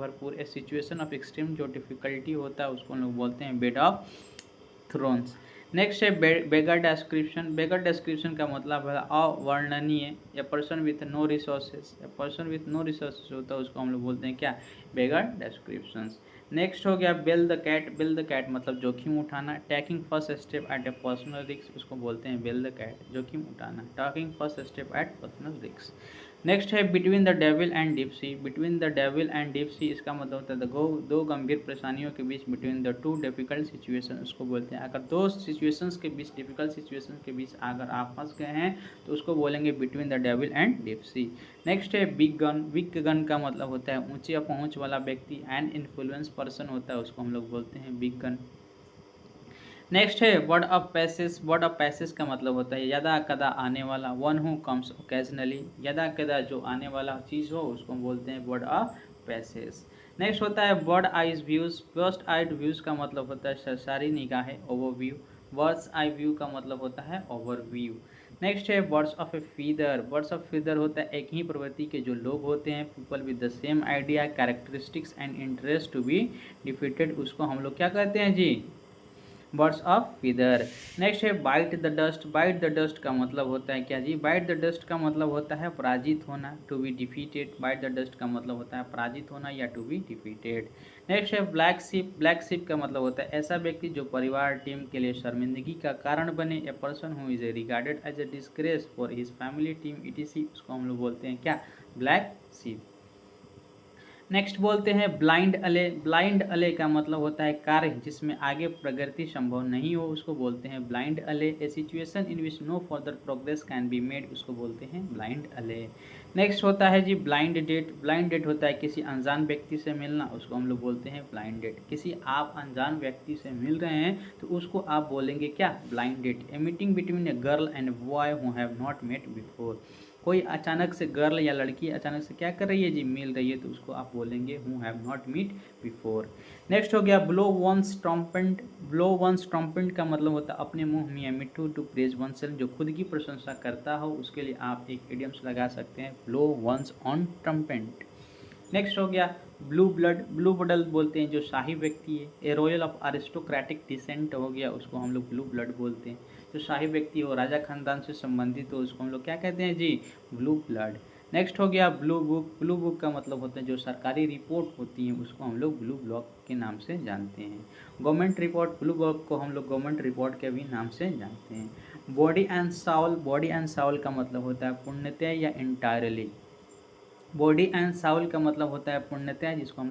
भरपूर, ए situation of extreme जो difficulty होता है उसको हम लोग बोलते हैं बेड ऑफ थ्रोन्स। नेक्स्ट है बेगर डिस्क्रिप्शन। बेगर डिस्क्रिप्शन का मतलब है अवर्णनीय, a person with no resources, a person with no resources होता है उसको हम लोग बोलते हैं क्या, बेगर डिस्क्रिप्शंस। नेक्स्ट हो गया bell the cat. Bell the cat मतलब जोखिम उठाना, taking first step at a personal risk, उसको बोलते हैं बिल द कैट, जोखिम उठाना, taking first step at personal risk. Next है between the devil and deep sea. Between the devil and deep sea इसका मतलब होता है दो गंभीर परेशानियों के बीच, between the two difficult situation उसको बोलते हैं। अगर दो सिचुएशंस के बीच, डिफिकल्ट सिचुएशन के बीच अगर आप फंस गए हैं तो उसको बोलेंगे between the devil and deep C. Next है बिग गन। बिग गन का मतलब होता है ऊंचे पहुंच वाला व्यक्ति, एंड इन्फ्लुएंस पर्सन होता है उसको हम लोग बोलते हैं बिग गन। नेक्स्ट है word of passage. Word of passage का मतलब होता है यदा कदा आने वाला, वन हु कम्स ओकेजनली, यदा कदा जो आने वाला चीज़ हो उसको हम बोलते हैं वर्ड ऑफ पैसेज। नेक्स्ट होता है बर्ड आइज व्यूज। बर्ड आइड व्यूज का मतलब होता है सरसारी निगाहें, ओवरव्यू। बर्ड्स आई व्यू का मतलब होता है ओवरव्यू। नेक्स्ट है birds of A feather. Birds of feather होता है एक ही प्रवृत्ति के जो लोग होते हैं, people with the same idea, characteristics and interest to be defeated, उसको हम लोग क्या कहते हैं जी, बर्ड्स ऑफ फीदर। नेक्स्ट है bite the dust. Bite the dust का मतलब होता है क्या जी, बाइट द डस्ट का मतलब होता है पराजित होना, to be defeated. Bite the dust का मतलब होता है पराजित होना या टू बी डिफीटेड। नेक्स्ट है ब्लैक शिप। ब्लैक शिप का मतलब होता है ऐसा व्यक्ति जो परिवार टीम के लिए शर्मिंदगी का कारण बने, a person who is regarded as a disgrace for his family team ETC, उसको हम लोग बोलते हैं क्या, ब्लैक शिप। नेक्स्ट बोलते हैं ब्लाइंड अले। ब्लाइंड अले का मतलब होता है कार्य जिसमें आगे प्रगति संभव नहीं हो, उसको बोलते हैं blind alley. A situation in which no further progress can be made, उसको बोलते हैं ब्लाइंड अले। नेक्स्ट होता है जी ब्लाइंड डेट। ब्लाइंड डेट होता है किसी अनजान व्यक्ति से मिलना, उसको हम लोग बोलते हैं ब्लाइंड डेट। किसी आप अनजान व्यक्ति से मिल रहे हैं तो उसको आप बोलेंगे क्या, blind date. A meeting between a girl and boy who have not met before. कोई अचानक से गर्ल या लड़की अचानक से क्या कर रही है जी, मिल रही है, तो उसको आप बोलेंगे who have not meet before. Next हो गया blow one's trumpet. Blow one's trumpet का मतलब होता है अपने मुंह में मिट्टू, टू प्रेज वन सेल्फ, जो खुद की प्रशंसा करता हो उसके लिए आप एक इडियम्स लगा सकते हैं, blow one's on trumpet. Next हो गया ब्लू ब्लड। ब्लू ब्लड बोलते हैं जो शाही व्यक्ति है, ए रॉयल ऑफ अरिस्टोक्रेटिक डिसेंट हो गया, उसको हम लोग ब्लू ब्लड बोलते हैं। जो शाही व्यक्ति हो, राजा खानदान से संबंधित हो, उसको हम लोग क्या कहते हैं जी, ब्लू ब्लड। नेक्स्ट हो गया ब्लू बुक। ब्लू बुक का मतलब होता है जो सरकारी रिपोर्ट होती है उसको हम लोग ब्लू ब्लॉक के नाम से जानते हैं। गवर्नमेंट रिपोर्ट, ब्लू बुक को हम लोग गवर्नमेंट रिपोर्ट के भी नाम से जानते हैं। Body and Saul. Body and Saul का मतलब होता है पूर्णतः या इंटायरली। बॉडी एंड साउल का मतलब होता है पूर्णतः, जिसको हम